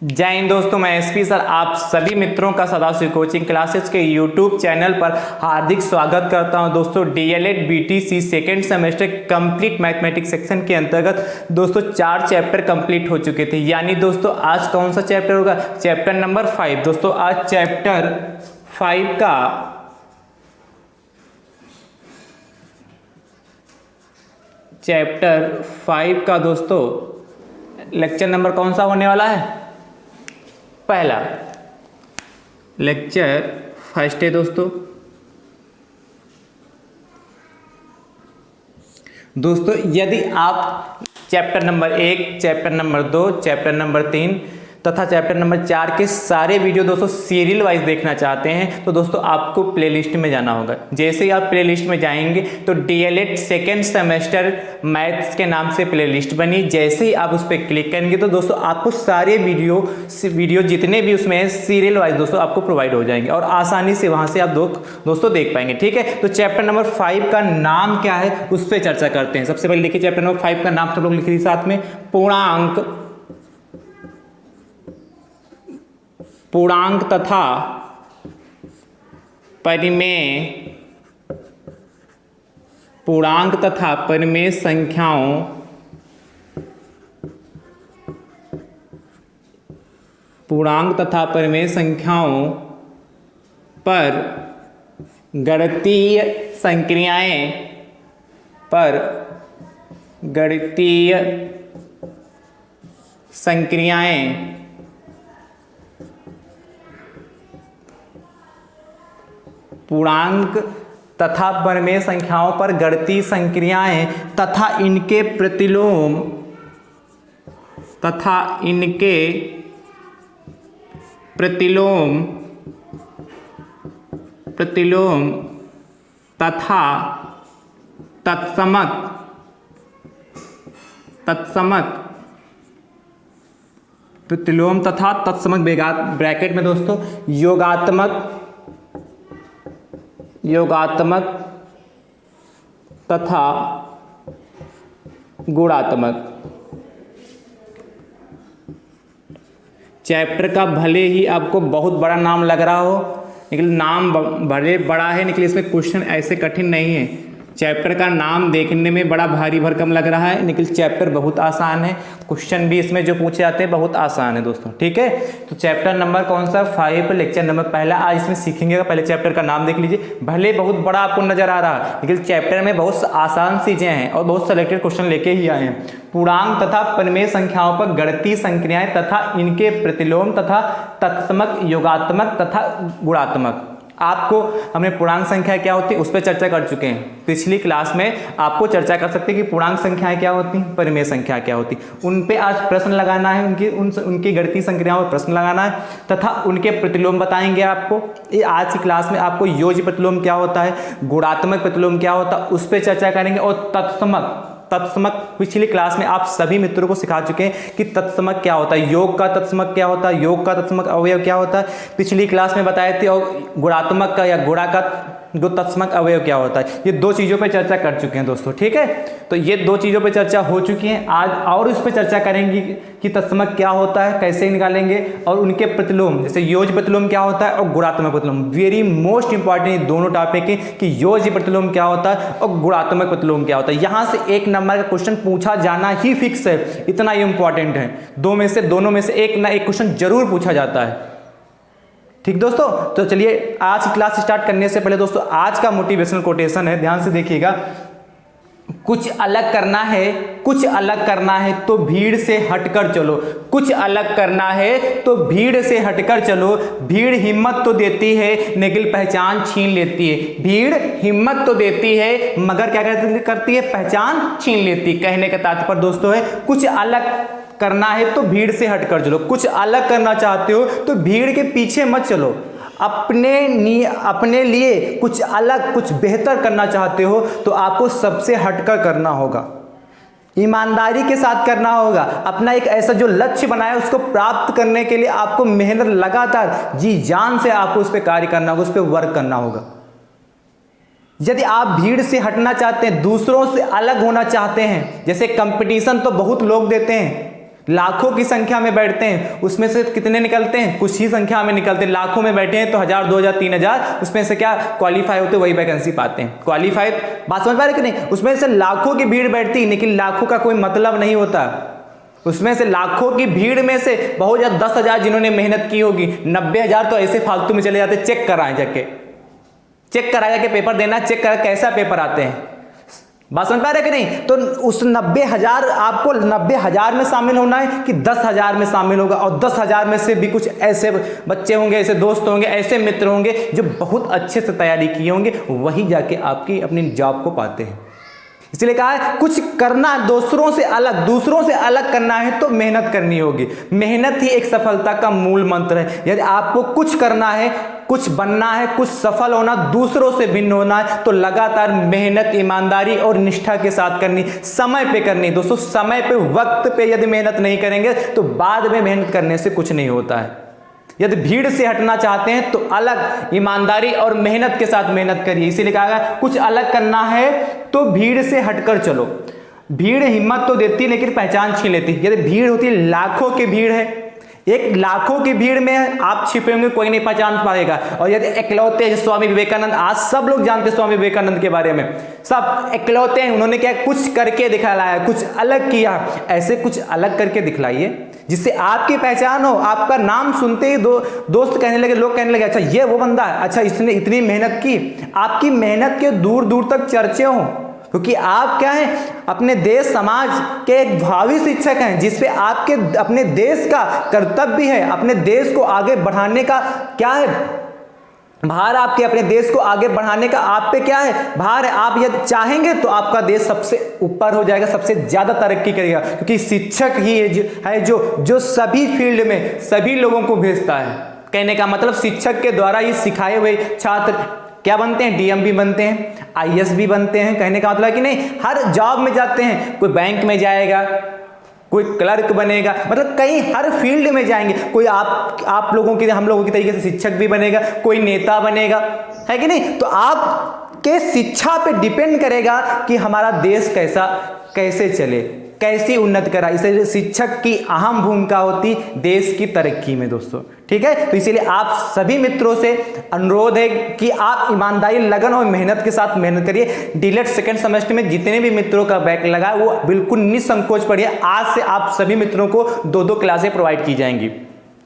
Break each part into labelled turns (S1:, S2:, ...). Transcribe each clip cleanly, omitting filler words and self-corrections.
S1: जय हिंद दोस्तों, मैं एसपी सर आप सभी मित्रों का सदाशिव कोचिंग क्लासेस के यूट्यूब चैनल पर हार्दिक स्वागत करता हूं। दोस्तों DElEd BTC second semester complete mathematics section के अंतर्गत दोस्तों 4 चैप्टर कंप्लीट हो चुके थे। यानी दोस्तों आज कौन सा चैप्टर होगा? Chapter number 5। दोस्तों आज चैप्टर 5 का दोस्तों लेक्चर नंबर कौन सा होने वाला है? पहला लेक्चर फर्स्ट है दोस्तों। यदि आप chapter number 1, chapter number 2, chapter number 3 तथा चैप्टर नंबर 4 के सारे वीडियो दोस्तों सीरियल वाइज देखना चाहते हैं तो दोस्तों आपको प्लेलिस्ट में जाना होगा। जैसे ही आप प्लेलिस्ट में जाएंगे तो डीएलएड सेकेंड सेमेस्टर मैथ्स के नाम से प्लेलिस्ट बनी। जैसे ही आप उस पर क्लिक करेंगे तो दोस्तों आपको सारे वीडियो जितने भी उसमें हैं सीरियल वाइज दोस्तों आपको प्रोवाइड हो जाएंगे और आसानी से वहां से आप दोस्तों देख पाएंगे। ठीक है, तो चैप्टर नंबर 5 का नाम क्या है उस पर चर्चा करते हैं। सबसे पहले देखिए चैप्टर नंबर 5 का नाम सब लोग लिख लीजिए साथ में, पूर्णांक तथा परिमेय संख्याओं पर गणितीय संक्रियाएं पूर्णांक तथा परिमेय संख्याओं पर गणितीय संक्रियाएं तथा इनके प्रतिलोम तथा तत्समक ब्रैकेट में दोस्तों योगात्मक तथा गुणात्मक। चैप्टर का भले ही आपको बहुत बड़ा नाम लग रहा हो लेकिन नाम भले बड़ा है लेकिन इसमें क्वेश्चन ऐसे कठिन नहीं है। चैप्टर का नाम देखने में बड़ा भारी भरकम लग रहा है लेकिन चैप्टर बहुत आसान है। क्वेश्चन भी इसमें जो पूछे जाते हैं बहुत आसान है दोस्तों। ठीक है, तो चैप्टर नंबर कौन सा? 5, लेक्चर नंबर पहला। आज इसमें सीखेंगे। पहले चैप्टर का नाम देख लीजिए। भले बहुत बड़ा आपको नजर आ रहा है लेकिन चैप्टर में बहुत आसान चीजें हैं और बहुत सेलेक्टेड क्वेश्चन लेके ही आए हैं। पूर्णांक तथा परिमेय संख्याओं पर गणितीय संक्रियाएं तथा इनके प्रतिलोम तथा तत्समक, योगात्मक तथा गुणात्मक। आपको हमने पूर्णांक संख्या क्या होती है उस पर चर्चा कर चुके हैं। पिछली क्लास में आपको चर्चा कर सकते हैं कि पूर्णांक संख्याएं क्या होती हैं, परिमेय संख्या क्या होती है। उन पे आज प्रश्न लगाना है, उनकी गणितीय संक्रियाओं पर प्रश्न लगाना है तथा उनके प्रतिलोम बताएंगे आपको। आज की क्लास में आपको योज्य प्रतिलोम क्या होता है, गुणात्मक प्रतिलोम क्या होता है उस पर चर्चा करेंगे। और तत्समक पिछली क्लास में आप सभी मित्रों को सिखा चुके हैं कि तत्समक क्या होता है, योग का तत्समक क्या होता है, योग का तत्समक अवयव क्या होता है पिछली क्लास में बताए थे। और गुणात्मक का या गुणा का जो तत्समक अवयव क्या होता है, ये 2 चीज़ों पर चर्चा कर चुके हैं दोस्तों। ठीक है, तो ये 2 चीज़ों पर चर्चा हो चुकी है। आज और इस पर चर्चा करेंगे कि तत्समक क्या होता है, कैसे निकालेंगे और उनके प्रतिलोम, जैसे योज्य प्रतिलोम क्या होता है और गुणात्मक प्रतिलोम। वेरी मोस्ट इंपॉर्टेंट ये दोनों टॉपिक है कि योज्य प्रतिलोम क्या होता है और गुणात्मक प्रतिलोम क्या होता है। यहाँ से 1 नंबर का क्वेश्चन पूछा जाना ही फिक्स है, इतना ये इंपॉर्टेंट है। दोनों में से एक ना एक क्वेश्चन जरूर पूछा जाता है। ठीक दोस्तों, तो चलिए आज की क्लास स्टार्ट करने से पहले दोस्तों आज का मोटिवेशनल कोटेशन है, ध्यान से देखिएगा। कुछ अलग करना है तो भीड़ से हटकर चलो। कुछ अलग करना है तो भीड़ से हटकर चलो। भीड़ हिम्मत तो देती है लेकिन पहचान छीन लेती है। भीड़ हिम्मत तो देती है मगर क्या करती है, पहचान छीन लेती है। कहने का तात्पर्य दोस्तों है कुछ अलग करना है तो भीड़ से हटकर चलो। कुछ अलग करना चाहते हो तो भीड़ के पीछे मत चलो। अपने लिए कुछ अलग, कुछ बेहतर करना चाहते हो तो आपको सबसे हटकर करना होगा, ईमानदारी के साथ करना होगा। अपना एक ऐसा जो लक्ष्य बनाया उसको प्राप्त करने के लिए आपको मेहनत लगातार जी जान से आपको उस पर कार्य करना होगा, उस पर वर्क करना होगा। यदि आप भीड़ से हटना चाहते हैं, दूसरों से अलग होना चाहते हैं, जैसे कंपटीशन तो बहुत लोग देते हैं, लाखों की संख्या में बैठते हैं, उसमें से कितने निकलते हैं? कुछ ही संख्या में निकलते हैं। लाखों में बैठे हैं तो 1000, 2000, 3000, उसमें से क्या क्वालिफाई होते, वही वैकेंसी पाते हैं। क्वालिफाई, बात समझ पा रहे कि नहीं? उसमें से लाखों की भीड़ बैठती है, लेकिन लाखों का कोई मतलब नहीं होता। उसमें से लाखों की भीड़ में से बहुत ज्यादा 10,000 जिन्होंने मेहनत की होगी, 90,000 तो ऐसे फालतू में चले जाते। चेक कराएं जाके, चेक कराया जाके पेपर देना, चेक करा कैसा पेपर आते हैं। बात समझ पा रहे कि नहीं? तो उस 90,000 आपको 90,000 में शामिल होना है कि 10,000 में शामिल होगा, और 10,000 में से भी कुछ ऐसे बच्चे होंगे, ऐसे दोस्त होंगे, ऐसे मित्र होंगे जो बहुत अच्छे से तैयारी किए होंगे, वही जाके आपकी अपनी जॉब को पाते हैं। इसलिए कहा है कुछ करना है दूसरों से अलग करना है तो मेहनत करनी होगी। मेहनत ही एक सफलता का मूल मंत्र है। यदि आपको कुछ करना है, कुछ बनना है, कुछ सफल होना, दूसरों से भिन्न होना है, तो लगातार मेहनत, ईमानदारी और निष्ठा के साथ करनी, समय पे करनी। दोस्तों समय पे, वक्त पे यदि मेहनत नहीं करेंगे तो बाद में मेहनत करने से कुछ नहीं होता है। यदि भीड़ से हटना चाहते हैं तो अलग, ईमानदारी और मेहनत के साथ मेहनत करिए। इसीलिए कहा गया कुछ अलग करना है तो भीड़ से हटकर चलो। भीड़ हिम्मत तो देती है लेकिन पहचान छीन लेती है। यदि भीड़ होती है, लाखों की भीड़ है, एक लाखों की भीड़ में आप छिपे होंगे, कोई नहीं पहचान पाएगा। और यदि इकलौते स्वामी विवेकानंद, आज सब लोग जानते हैं स्वामी विवेकानंद के बारे में, सब इकलौते हैं, उन्होंने क्या कुछ करके दिखलाया, कुछ अलग किया। ऐसे कुछ अलग करके दिखलाइए जिससे आपकी पहचान हो। आपका नाम सुनते ही दोस्त कहने लगे, लोग कहने लगे अच्छा ये वो बंदा है, अच्छा इसने इतनी मेहनत की। आपकी मेहनत के दूर दूर तक चर्चे हों, क्योंकि आप क्या हैं, अपने देश समाज के एक भावी शिक्षक हैं, जिसपे आपके अपने देश का कर्तव्य है, अपने देश को आगे बढ़ाने का क्या है भार, आपके अपने देश को आगे बढ़ाने का आप पे क्या है भार है। आप यदि चाहेंगे तो आपका देश सबसे ऊपर हो जाएगा, सबसे ज्यादा तरक्की करेगा, क्योंकि शिक्षक ही है जो सभी फील्ड में सभी लोगों को भेजता है। कहने का मतलब शिक्षक के द्वारा ही सिखाए हुए छात्र क्या बनते हैं, डीएम भी बनते हैं, आईएएस भी बनते हैं। कहने का मतलब कि नहीं, हर जॉब में जाते हैं, कोई बैंक में जाएगा, कोई क्लर्क बनेगा, मतलब कई हर फील्ड में जाएंगे। कोई आप लोगों की, हम लोगों की तरीके से शिक्षक भी बनेगा, कोई नेता बनेगा, है कि नहीं? तो आपके शिक्षा पे डिपेंड करेगा कि हमारा देश कैसे चले, कैसी उन्नति करा। इसलिए शिक्षक की अहम भूमिका होती देश की तरक्की में दोस्तों, ठीक है? तो इसीलिए आप सभी मित्रों से अनुरोध है कि आप ईमानदारी, लगन और मेहनत के साथ मेहनत करिए। डीलेट सेकंड सेमेस्टर में जितने भी मित्रों का बैक लगा वो बिल्कुल निसंकोच पढ़िए। आज से आप सभी मित्रों को 2-2 क्लासें प्रोवाइड की जाएंगी,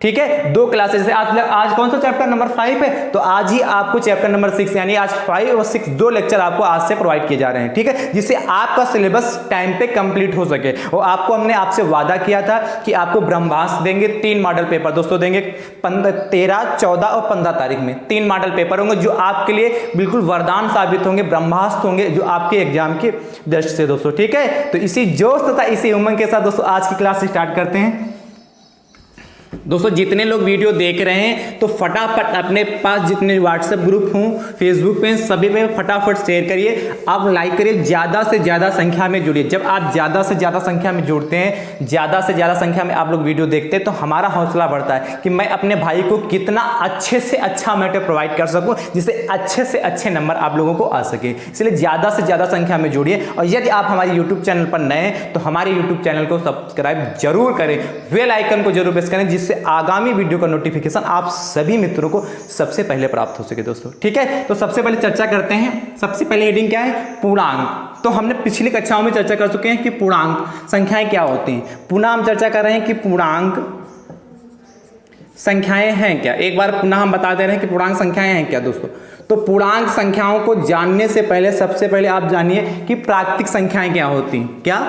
S1: ठीक है? 2 क्लासेस से आज कौन सा चैप्टर नंबर 5 है, तो आज ही आपको चैप्टर नंबर 6 यानी आज 5 और 6 2 लेक्चर आपको आज से प्रोवाइड किए जा रहे हैं, ठीक है? जिससे आपका सिलेबस टाइम पे कंप्लीट हो सके। और आपको हमने आपसे वादा किया था कि आपको ब्रह्मास्त्र देंगे, 3 मॉडल पेपर दोस्तों देंगे 13, 14 और 15 तारीख में 3 मॉडल पेपर होंगे जो आपके लिए बिल्कुल वरदान साबित होंगे, ब्रह्मास्त्र होंगे जो आपके एग्जाम की दृष्टि से दोस्तों, ठीक है? तो इसी जोश तथा इसी उमंग के साथ दोस्तों आज की क्लास स्टार्ट करते हैं। दोस्तों जितने लोग वीडियो देख रहे हैं तो फटाफट अपने पास जितने व्हाट्सएप ग्रुप हों, फेसबुक पे, सभी पे फटाफट शेयर करिए, आप लाइक करिए, ज़्यादा से ज़्यादा संख्या में जुड़िए। जब आप ज़्यादा से ज़्यादा संख्या में जुड़ते हैं, ज़्यादा से ज़्यादा संख्या में आप लोग वीडियो देखते हैं, तो हमारा हौसला बढ़ता है कि मैं अपने भाई को कितना अच्छे से अच्छा मैटर प्रोवाइड कर सकूँ, जिससे अच्छे से अच्छे नंबर आप लोगों को आ सके। इसलिए ज़्यादा से ज़्यादा संख्या में जुड़िए। और यदि आप हमारे यूट्यूब चैनल पर नए हैं तो हमारे यूट्यूब चैनल को सब्सक्राइब जरूर करें, बेल आइकन को जरूर प्रेस करें, जिससे आगामी वीडियो का नोटिफिकेशन आप सभी मित्रों को सबसे पहले प्राप्त हो सके दोस्तों, ठीक है? तो सबसे पहले चर्चा करते हैं। सबसे पहले हेडिंग क्या है, पूर्णांक। तो हमने पिछली कक्षाओं में चर्चा कर चुके हैं कि पूर्णांक संख्याएं क्या होती हैं। पुनः हम चर्चा कर रहे हैं कि पूर्णांक संख्याएं हैं क्या। एक बार पुनः हम बता दे रहे हैं कि पूर्णांक संख्याएं हैं क्या दोस्तों। तो पूर्णांक संख्याओं को जानने से पहले सबसे पहले आप जानिए कि प्राकृतिक संख्याएं क्या होती हैं। क्या,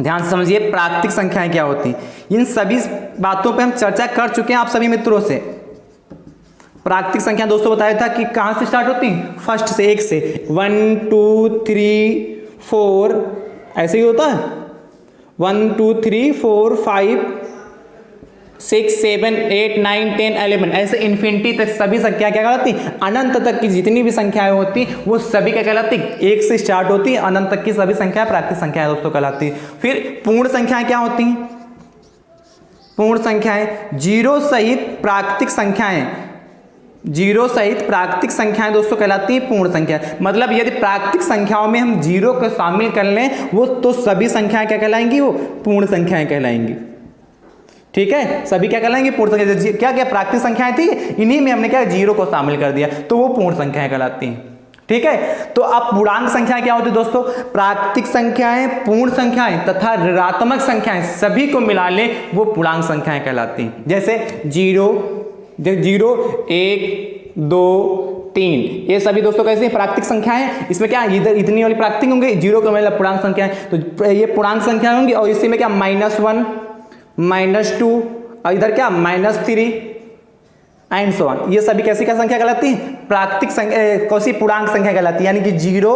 S1: ध्यान से समझिए, प्राकृतिक संख्याएं क्या होती हैं। इन सभी बातों पे हम चर्चा कर चुके हैं आप सभी मित्रों से। प्राकृतिक संख्या दोस्तों बताया था कि कहां से स्टार्ट होती हैं, फर्स्ट से, 1 से, 1 2 3 4 ऐसे ही होता है, 1 2 3 4 5 6 7 8 9 10 11 ऐसे इन्फिनिटी तक सभी संख्या क्या कहलाती, अनंत तक की जितनी भी संख्याएं होती वो सभी क्या कहलाती, 1 से स्टार्ट होती है, अनंत तक की सभी संख्याएं प्राकृतिक संख्याएं दोस्तों कहलाती। फिर पूर्ण संख्याएं क्या होती हैं, पूर्ण संख्याएं जीरो सहित प्राकृतिक संख्याएं जीरो सहित प्राकृतिक संख्याएं दोस्तों कहलाती हैं पूर्ण संख्या। मतलब यदि प्राकृतिक संख्याओं में हम जीरो को शामिल कर लें वो तो सभी संख्याएं क्या कहलाएंगी, वो पूर्ण संख्याएं कहलाएंगी। ठीक है, सभी क्या कहलाएंगे, पूर्ण संख्या। क्या क्या प्राकृतिक संख्याएं थी, इन्हीं में हमने क्या जीरो को शामिल कर दिया तो वो पूर्ण संख्याएं कहलाती हैं। ठीक है, तो अब पूर्णांक संख्याएं क्या होती है दोस्तों, प्राकृतिक संख्याएं, पूर्ण संख्याएं तथा ऋणात्मक संख्याएं सभी को मिला ले वो पूर्णांक संख्याएं कहलाती हैं। जैसे 0, 1, 2, 3 ये सभी दोस्तों कैसे प्राकृतिक संख्याएं हैं। इसमें क्या इधर इतनी वाली प्राकृतिक होंगे, जीरो का मतलब पूर्णांक संख्याएं, तो ये पूर्णांक संख्याएं होंगी। और इसी में क्या -1, -2 और इधर क्या -3 एंड सो ऑन, ये सभी कैसी क्या संख्या कहलाती है, प्राकृतिक संख्या, कौन-सी पूर्णांक संख्या कहलाती है। यानी कि जीरो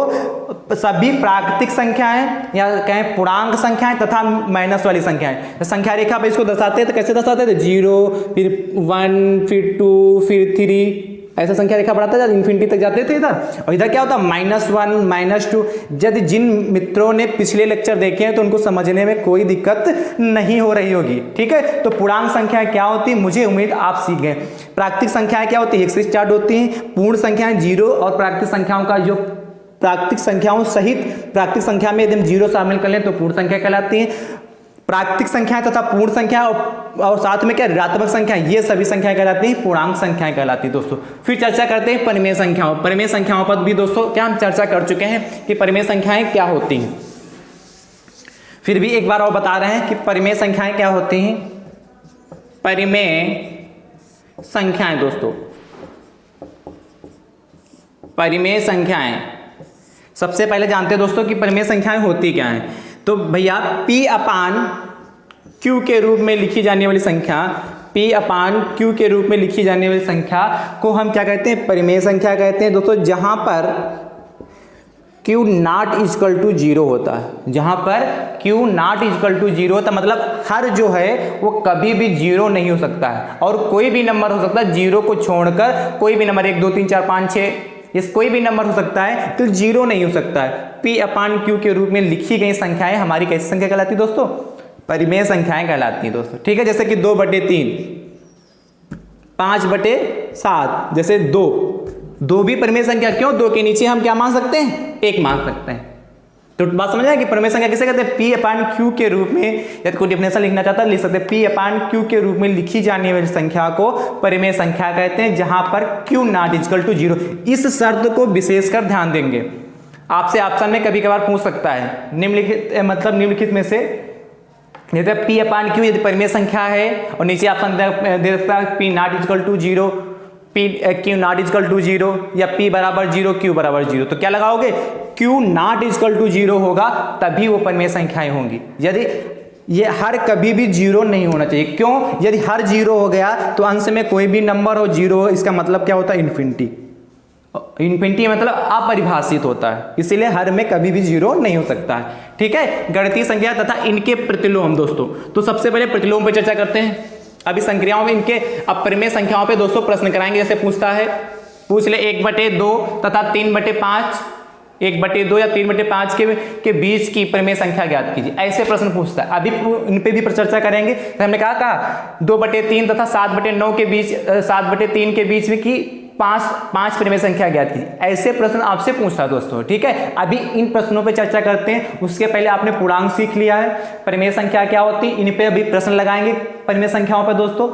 S1: सभी प्राकृतिक संख्याएं या कहें पूर्णांक संख्याएं तथा माइनस वाली संख्याएं। संख्या रेखा पे इसको दर्शाते हैं तो कैसे दर्शाते थे, 0 फिर 1 फिर 2 फिर 3 ऐसा संख्या रेखा बढ़ाते जाते इन्फिनिटी तक जाते थे इधर। और इधर क्या होता -1 -2। यदि जिन मित्रों ने पिछले लेक्चर देखे हैं तो उनको समझने में कोई दिक्कत नहीं हो रही होगी। ठीक है, तो पूर्णांक संख्या क्या होती है, मुझे उम्मीद आप सीख गए। प्राकृतिक संख्याएं क्या होती है, 1 से स्टार्ट होती हैं। पूर्ण संख्याएं जीरो, और प्राकृतिक संख्याओं का जो प्राकृतिक संख्याओं सहित प्राकृतिक संख्या में यदि हम जीरो शामिल कर लें तो पूर्ण संख्या कहलाती है। प्राकृतिक संख्याएं तथा पूर्ण संख्या और साथ में क्या ऋणात्मक संख्या, ये सभी संख्याएं कहलाती हैं पूर्णांक संख्याएं कहलाती हैं दोस्तों। फिर चर्चा करते हैं परिमेय संख्याओं। परिमेय संख्याओं पर भी दोस्तों क्या हम चर्चा कर चुके हैं कि परिमेय संख्याएं क्या होती हैं। फिर भी एक बार और बता रहे हैं कि परिमेय संख्याएं क्या होती हैं। परिमेय संख्याएं दोस्तों, परिमेय संख्याएं सबसे पहले जानते हैं दोस्तों कि परिमेय संख्याएं होती क्या हैं। तो भैया P/Q के रूप में लिखी जाने वाली संख्या, P/Q के रूप में लिखी जाने वाली संख्या को हम क्या कहते हैं, परिमेय संख्या कहते हैं दोस्तों। जहां पर Q नॉट इक्वल टू 0 होता है, जहां पर Q नॉट इक्वल टू 0 होता है, मतलब हर जो है वो कभी भी 0 नहीं हो सकता है और कोई भी नंबर हो सकता है, 0 को छोड़कर कोई भी नंबर 1 2 3 4 5 6 इस कोई भी नंबर हो सकता है, तो 0 नहीं हो सकता है। P/Q के रूप में लिखी गई संख्याएं हमारी कैसी संख्या कहलाती है दोस्तों, परिमेय संख्याएं कहलाती हैं दोस्तों। ठीक है, जैसे कि 2/3, 5/7, जैसे 2 भी परिमेय संख्या। क्यों, 2 के नीचे हम क्या मान सकते हैं, 1 मान सकते हैं। तो बात समझ आए कि परिमेय संख्या किसे कहते हैं, P/Q के रूप में, यदि कोई डेफिनेशन लिखना चाहता है लिख सकते हैं। P/Q के रूप में लिखी जाने वाली संख्या को परिमेय संख्या कहते हैं, जहां पर Q नॉट इक्वल टू 0। इस शर्त को विशेषकर ध्यान देंगे, आपसे ऑप्शन में कभी कभार पूछ सकता है। निम्नलिखित में से यदि P/Q यदि परिमेय संख्या है और नीचे ऑप्शन दे सकता है P not equal to 0, Q not equal to 0 या P बराबर 0, Q बराबर 0, तो क्या लगाओगे, Q नॉट इक्वल टू 0 होगा तभी वो परिमेय संख्याएं होंगी। यदि ये हर कभी भी 0 नहीं होना चाहिए। क्यों, यदि हर 0 हो गया तो अंश में कोई भी नंबर हो 0, इसका मतलब क्या होता है, इन्फिनिटी। इन्फिनिटी मतलब अपरिभाषित होता है, इसीलिए हर में कभी भी 0 नहीं हो सकता है। ठीक है, गणितीय संख्या तथा इनके प्रतिलोम दोस्तों। तो सबसे पहले प्रतिलोम पर चर्चा करते हैं। अभी संख्याओं में इनके अपरिमेय संख्याओं पे दोस्तों प्रश्न कराएंगे। जैसे पूछ ले 1/2 तथा 3/5, 1/2 या 3/5 के बीच की परिमेय संख्या ज्ञात कीजिए, ऐसे प्रश्न पूछता है। अभी इन पे भी चर्चा करेंगे। तो हमने कहा 2/3 तथा 7/9 के बीच, 7/3 के बीच में की 5 परिमेय संख्या ज्ञात कीजिए, ऐसे प्रश्न आपसे पूछता है दोस्तों। ठीक है, अभी इन प्रश्नों पे चर्चा करते हैं। उसके पहले आपने पूर्णांक सीख लिया है, परिमेय संख्या क्या होती है, इन पे अभी प्रश्न लगाएंगे परिमेय संख्याओं पर दोस्तों।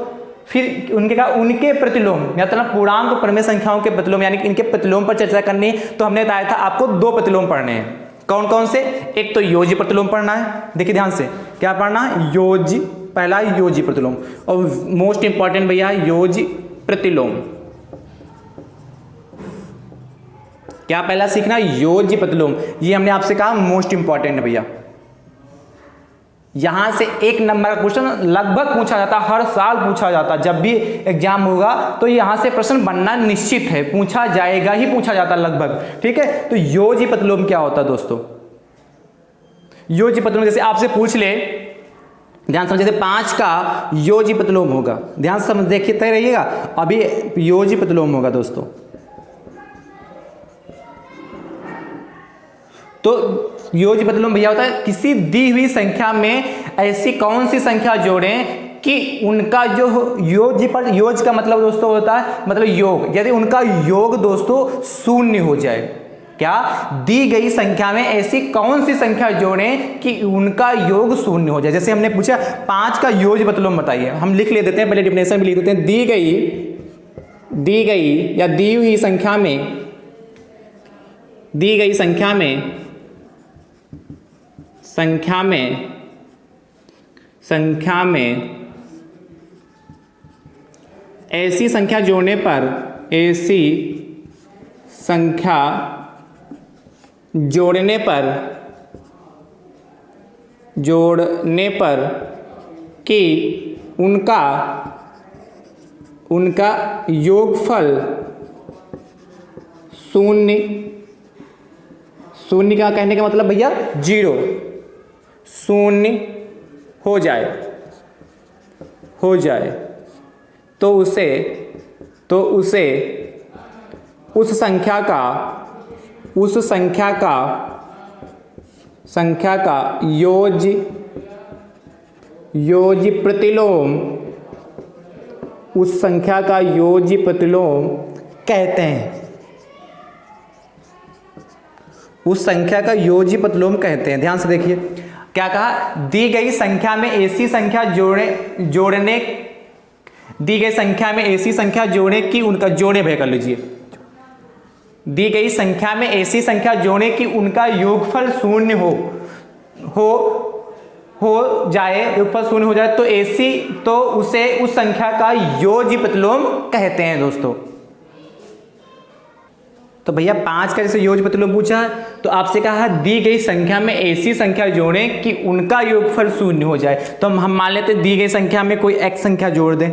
S1: फिर उनके प्रतिलोम, मतलब पूर्णांक परिमेय संख्याओं के प्रतिलोम, यानी कि इनके प्रतिलोम पर चर्चा करनी है। तो हमने बताया था आपको 2 प्रतिलोम पढ़ने हैं। कौन कौन से, एक तो योजी प्रतिलोम पढ़ना है, देखिए ध्यान से क्या पढ़ना है, योजी, पहला योजी प्रतिलोम, और मोस्ट इंपॉर्टेंट भैया योजी प्रतिलोम। क्या पहला सीखना, योजी प्रतिलोम, ये हमने आपसे कहा मोस्ट इंपॉर्टेंट है भैया। यहां से 1 नंबर का क्वेश्चन लगभग पूछा जाता, हर साल पूछा जाता, जब भी एग्जाम होगा तो यहां से प्रश्न बनना निश्चित है, पूछा जाएगा ही पूछा जाता लगभग। ठीक है, तो योजी प्रतिलोम क्या होता है दोस्तों, योजी प्रतिलोम जैसे आपसे पूछ ले, ध्यान समझ, जैसे 5 का योजी प्रतिलोम होगा, ध्यान समझ देखते रहिएगा। अभी योजी प्रतिलोम होगा दोस्तों। तो योजी प्रतिलोम भैया होता है किसी दी हुई संख्या में ऐसी कौन सी संख्या जोड़ें कि उनका जो योग का मतलब दोस्तों होता है मतलब योग, यदि उनका योग दोस्तों शून्य हो जाए। क्या? दी गई संख्या में ऐसी कौन सी संख्या जोड़ें कि उनका योग शून्य हो जाए। जैसे हमने पूछा 5 का योग मतलब बताइए, हम लिख ले देते हैं, पहले डिफिनेशन भी लिख देते हैं। दी गई या दी हुई संख्या में, दी गई संख्या में ऐसी संख्या जोड़ने पर कि उनका योगफल शून्य का कहने का मतलब भैया 0 शून्य हो जाए तो उसे उस संख्या का योज्य प्रतिलोम, उस संख्या का योज्य प्रतिलोम कहते हैं। उस संख्या का योज्य प्रतिलोम कहते हैं। ध्यान से देखिए क्या कहा, दी गई संख्या में ऐसी संख्या जोड़ने दी गई संख्या में ऐसी संख्या जोड़े कि उनका जोड़े भय कर लीजिए, दी गई संख्या में ऐसी संख्या जोड़े कि उनका योगफल शून्य हो जाए तो उसे उस संख्या का योज्य प्रतिलोम कहते हैं दोस्तों। तो भैया 5 का जैसे योज्य प्रतिलोम पूछा है तो आपसे कहा दी गई संख्या में ऐसी संख्या जोड़ें कि उनका योगफल शून्य हो जाए। तो हम मान लेते हैं दी गई संख्या में कोई x संख्या जोड़ दें।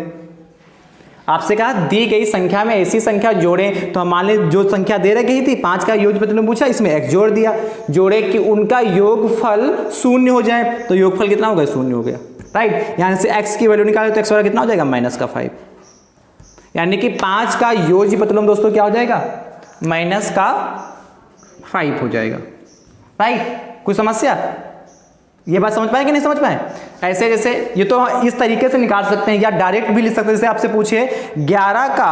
S1: आपसे कहा दी गई संख्या में ऐसी संख्या जोड़ें, तो हम मान लें जो संख्या दे रखी थी 5 का योज्य प्रतिलोम पूछा, इसमें x जोड़ दिया, जोड़े कि उनका योगफल शून्य हो जाए। तो योगफल कितना हो गया? शून्य हो गया, राइट। यानी से x की वैल्यू निकाले तो x वाला कितना हो जाएगा? -5। यानी कि 5 का योज्य प्रतिलोम दोस्तों क्या हो जाएगा? -5 हो जाएगा, राइट। कोई समस्या? ये बात समझ पाए कि नहीं समझ पाए? ऐसे जैसे ये तो इस तरीके से निकाल सकते हैं या डायरेक्ट भी लिख सकते हैं। जैसे आपसे पूछे 11 का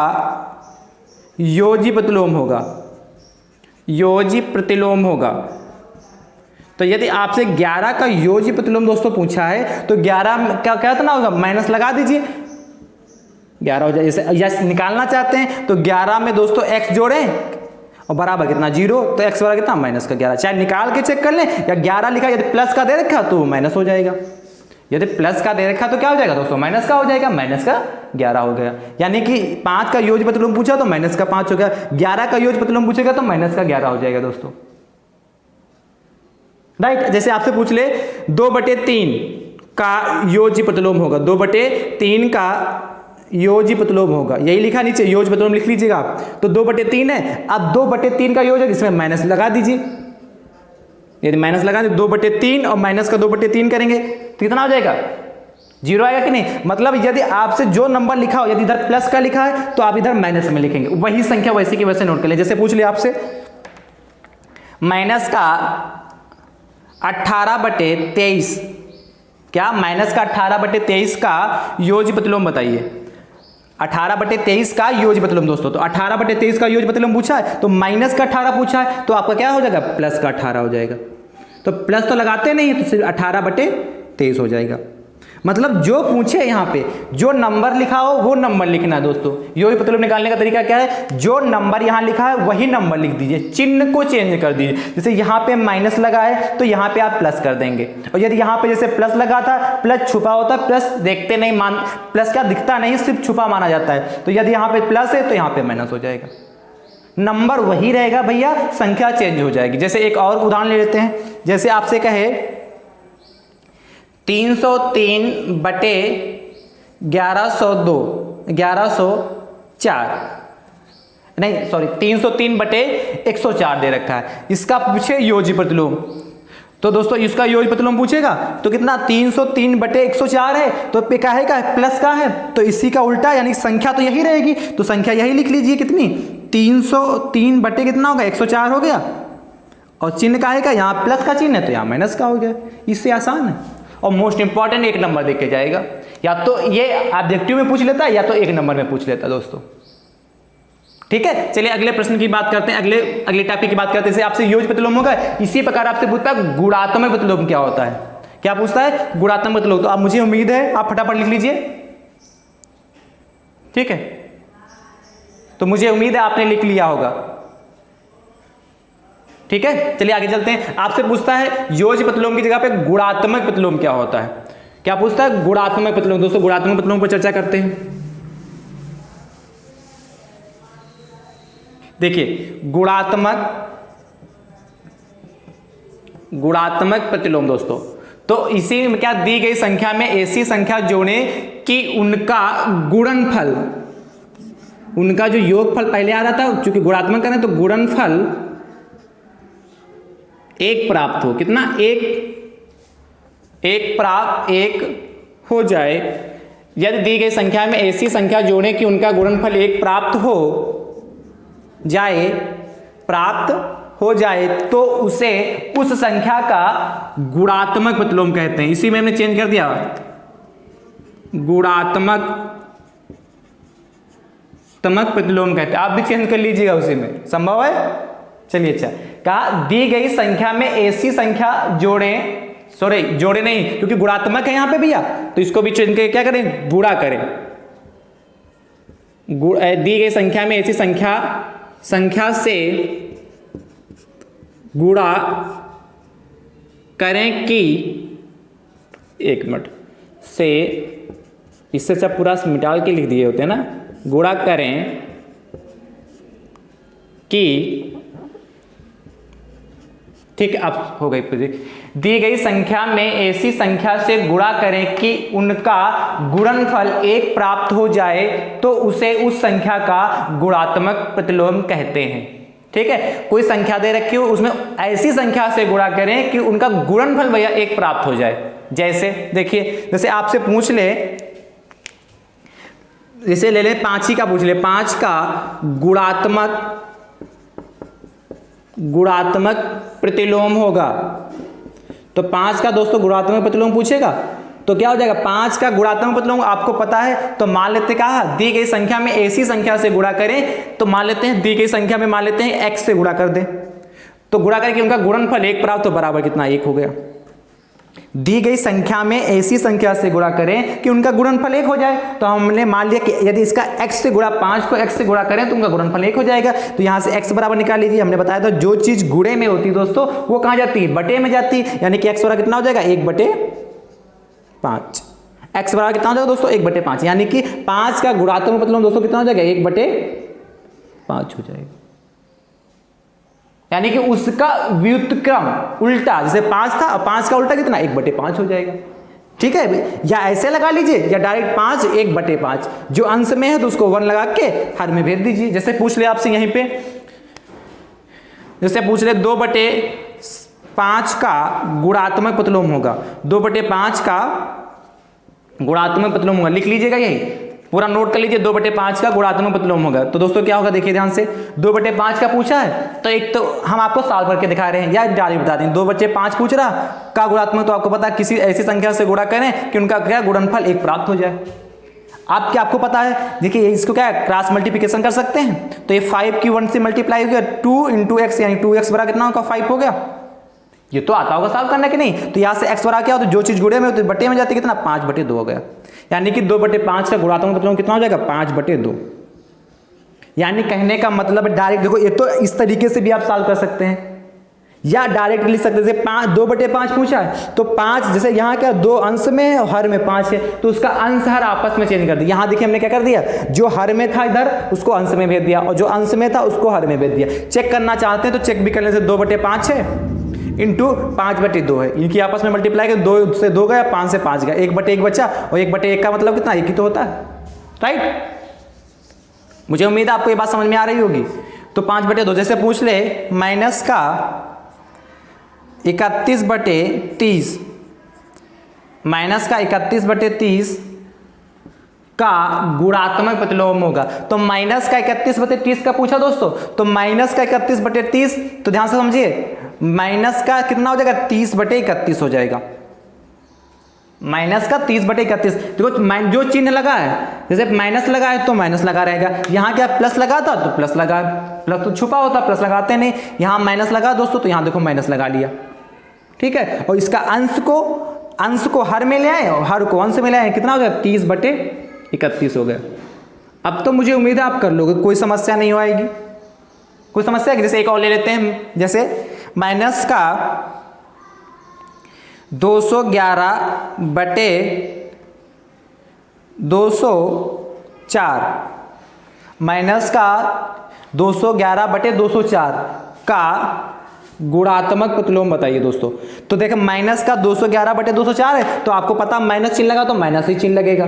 S1: योज्य प्रतिलोम होगा, तो यदि आपसे 11 का योज्य प्रतिलोम दोस्तों पूछा है तो 11 क्या कितना होगा? माइनस लगा दीजिए, 11 हो जाए। जैसे यस निकालना चाहते हैं तो 11 में दोस्तों x जोड़ें और बराबर कितना? 0। तो x बराबर कितना? -11। चाहे निकाल के चेक कर लें या 11 लिखा, यदि प्लस का दे रखा तो माइनस हो जाएगा, यदि प्लस का दे रखा तो क्या हो जाएगा दोस्तों? माइनस का हो जाएगा, -11 हो गया। यानी कि 5 का योज्य प्रतिलोम पूछा तो -5 हो गया, 11 का योज्य प्रतिलोम पूछेगा तो -11 हो जाएगा दोस्तों, राइट। जैसे आपसे पूछ ले 2/3 का योज्य प्रतिलोम होगा, 2/3 का योज्य प्रतिलोम होगा, यही लिखा नीचे, योज्य प्रतिलोम लिख लीजिएगा आप। तो 2/3 है, अब 2/3 का योजक इसमें माइनस लगा दीजिए, यदि माइनस लगा दें 2/3 और माइनस का 2/3 करेंगे तो कितना हो जाएगा? 0 आएगा कि नहीं? मतलब यदि आपसे जो नंबर लिखा हो, यदि इधर प्लस का लिखा है तो आप इधर माइनस में लिखेंगे, वही संख्या वैसे की वैसे नोट कर लें। जैसे पूछ लिया आपसे माइनस का 18/23, क्या? माइनस का 18/23 का योज्य प्रतिलोम बताइए। 18/23 का योज्य प्रतिलोम दोस्तों, तो 18/23 का योज्य प्रतिलोम पूछा है तो माइनस का 18 पूछा है तो आपका क्या हो जाएगा? प्लस का 18 हो जाएगा। तो प्लस तो लगाते नहीं है तो सिर्फ 18/23 हो जाएगा। मतलब जो पूछे यहाँ पे जो नंबर लिखा हो वो नंबर लिखना है दोस्तों। योज्य प्रतिलोम निकालने का तरीका क्या है? जो नंबर यहाँ लिखा है वही नंबर लिख दीजिए, चिन्ह को चेंज कर दीजिए। जैसे यहाँ पे माइनस लगा है तो यहाँ पे आप प्लस कर देंगे, और यदि यहाँ पे जैसे प्लस लगा था, प्लस छुपा होता, प्लस देखते नहीं प्लस क्या दिखता नहीं, सिर्फ छुपा माना जाता है। तो यदि यहाँ पे प्लस है तो यहाँ पे माइनस हो जाएगा, नंबर वही रहेगा भैया, संख्या चेंज हो जाएगी। जैसे एक और उदाहरण ले लेते हैं। जैसे आपसे कहे 303/1104 दे रखा है, इसका पूछे योज्य प्रतिलोम। तो दोस्तों इसका योज्य प्रतिलोम पूछेगा तो कितना? 303/104 है, तो पे का है, प्लस का है, तो इसी का उल्टा, यानी संख्या तो यही रहेगी, तो संख्या यही लिख लीजिए। कितनी? 303 कितना होगा? 104 हो गया, और चिन्ह का है, यहाँ प्लस का चिन्ह है तो यहाँ माइनस का हो गया। इससे आसान है। और मोस्ट इंपॉर्टेंट 1 नंबर देके जाएगा। या तो ये ऑब्जेक्टिव में पूछ लेता है या तो 1 नंबर में पूछ लेता है दोस्तों। ठीक है, चलिए अगले प्रश्न की बात करते हैं, अगले टॉपिक की बात करते हैं। जैसे आपसे योज्य प्रतिलोम होगा, इसी प्रकार आपसे पूछता है गुणात्मक प्रतिलोम क्या होता है। क्या पूछता है? गुणात्मक प्रतिलोम। तो अब मुझे उम्मीद है आप फटाफट लिख लीजिए। ठीक है, तो मुझे उम्मीद है आपने लिख लिया होगा। ठीक है, चलिए आगे चलते हैं। आपसे पूछता है योज्य प्रतिलोम की जगह पे गुणात्मक प्रतिलोम क्या होता है। क्या पूछता है? गुणात्मक प्रतिलोम। दोस्तों गुणात्मक प्रतिलोम पर चर्चा करते हैं। देखिए गुणात्मक प्रतिलोम दोस्तों, तो इसी में क्या दी गई संख्या में ऐसी संख्या जोड़े कि उनका गुणनफल, उनका जो योगफल पहले आ रहा था, चूंकि गुणात्मक करें तो गुणनफल 1 प्राप्त हो। कितना? 1 हो जाए। यदि दी गई संख्या में ऐसी संख्या जोड़े कि उनका गुणनफल 1 प्राप्त हो जाए तो उसे उस संख्या का गुणात्मक प्रतिलोम कहते हैं। इसी में हमने चेंज कर दिया, गुणात्मक प्रतिलोम कहते हैं। आप भी चेंज कर लीजिएगा, उसी में संभव है। चलिए अच्छा, कहा दी गई संख्या में ऐसी संख्या जोड़े नहीं, क्योंकि गुणात्मक है यहां पे भैया, तो इसको भी चेंज करके क्या करें? गुणा करें। दी गई संख्या में ऐसी संख्या से गुणा करें कि, 1 मिनट से, इससे सब पूरा मिटाल के लिख दिए होते हैं ना। गुणा करें कि, ठीक है, अब हो गई पूरी। दी गई संख्या में ऐसी संख्या से गुणा करें कि उनका गुणनफल 1 प्राप्त हो जाए तो उसे उस संख्या का गुणात्मक प्रतिलोम कहते हैं। ठीक है, कोई संख्या दे रखी हो, उसमें ऐसी संख्या से गुणा करें कि उनका गुणनफल भैया 1 प्राप्त हो जाए। जैसे देखिए, जैसे आपसे पूछ ले, जैसे ले ले 5 ही का पूछ ले, 5 का गुणात्मक प्रतिलोम होगा। तो 5 का दोस्तों गुणात्मक प्रतिलोम पूछेगा तो क्या हो जाएगा? 5 का गुणात्मक प्रतिलोम आपको पता है, तो मान लेते कहा दी गई संख्या में ऐसी संख्या से गुणा करें, तो मान लेते हैं दी गई संख्या में मान लेते हैं x से गुणा कर दें, तो गुणा करके उनका गुणनफल 1 प्राप्त, तो बराबर कितना? 1 हो गया। दी गई संख्या में ऐसी संख्या से गुणा करें कि उनका गुणनफल 1 हो जाए, तो हमने मान लिया कि यदि इसका x से गुणा, 5 को x से गुणा करें तो उनका गुणनफल 1 हो जाएगा। तो यहां से x बराबर निकाल लीजिए। हमने बताया था जो चीज गुणे में होती है दोस्तों वो कहां जाती है? बटे में जाती है। यानी कि x बराबर कितना हो जाएगा? 1/5। x बराबर कितना हो जाएगा दोस्तों? 1/5। यानी कि 5 का गुणात्मक प्रतिलोम दोस्तों कितना हो जाएगा? 1/5 हो जाएगा। यानी कि उसका व्युत्क्रम उल्टा, जैसे 5 था और 5 का उल्टा कितना? 1/5 हो जाएगा। ठीक है, या ऐसे लगा लीजिए या डायरेक्ट 5 1/5, जो अंश में है तो उसको 1 लगा के हर में भेज दीजिए। जैसे पूछ ले आपसे यहीं पे, जैसे पूछ ले 2/5 का गुणात्मक प्रतिलोम होगा, 2/5 का गुणात्मक प्रतिलोम होगा। लिख लीजिएगा, यही पूरा नोट कर लीजिए, 2/5 का गुणात्मक प्रतिलोम होगा। तो दोस्तों क्या होगा देखिए ध्यान से, 2/5 का पूछा है तो एक तो हम आपको सॉल्व करके दिखा रहे हैं या डायरेक्ट बता दें। 2/5 पूछ रहा का गुणात्मक, तो आपको पता है किसी ऐसी संख्या से गुणा करें कि उनका क्या गुणनफल 1 प्राप्त हो जाए। आपको पता है, देखिए इसको क्या है, क्रॉस मल्टीप्लिकेशन कर सकते हैं। तो ये 5 की 1 से मल्टीप्लाई हो गया, 2 × x, यानी 2x बराबर कितना होगा? 5 हो गया। ये तो आता होगा सॉल्व करने के नहीं। तो यहाँ से x बराबर क्या होता है? जो चीज गुणे में होती है बटे में जाती है, कितना? 5/2 हो गया। यानी कि 2/5 का गुणात्मक प्रतिलोम कितना हो जाएगा? 5/2। यानी कहने का मतलब डायरेक्ट देखो, ये तो इस तरीके से भी आप सॉल्व कर सकते हैं या डायरेक्ट लिख सकते हैं। जैसे 2/5 पूछा है तो 5, जैसे यहाँ क्या 2 अंश में है और हर में 5 है, तो उसका अंश हर आपस में चेंज कर दिया। यहाँ देखिए हमने क्या कर दिया, जो हर में था इधर उसको अंश में भेज दिया और जो अंश में था उसको हर में भेज दिया। चेक करना चाहते हैं तो चेक भी कर लेते। 2/5 है इंटू 5/2 है, इनकी आपस में मल्टीप्लाई कर, 2 से 2 गया, 5 से 5 गया, 1/1 बचा, और 1/1 का मतलब कितना? 1 ही तो होता है, राइट। मुझे उम्मीद है आपको ये बात समझ में आ रही होगी। तो 5/2 जैसे पूछ ले माइनस का 31/30, माइनस का 31/30 का गुणात्मक प्रतिलोम होगा। तो माइनस का 31/30 का पूछा दोस्तों, तो माइनस का 31/30, तो ध्यान से समझिए, माइनस का कितना हो जाएगा? 30/31 हो जाएगा।
S2: माइनस का 30/31। देखो जो चिन्ह लगा है, जैसे माइनस लगा है तो माइनस लगा रहेगा, यहाँ क्या प्लस लगा था तो प्लस लगा, प्लस तो छुपा होता, प्लस लगाते नहीं, यहाँ माइनस लगा दोस्तों तो यहाँ देखो माइनस लगा लिया, ठीक है। और इसका अंश को हर में ले आए और हर को अंश में ले आए, कितना हो गया 30/31 हो गया। अब तो मुझे उम्मीद है आप कर लोगे, कोई समस्या नहीं आएगी। कोई समस्या है? जैसे एक और ले लेते हैं, जैसे माइनस का 211/204, माइनस का 211/204 का गुणात्मक प्रतिलोम बताइए दोस्तों। तो देखो माइनस का 211/204 है, तो आपको पता माइनस चिन्ह लगा तो माइनस ही चिन्ह लगेगा,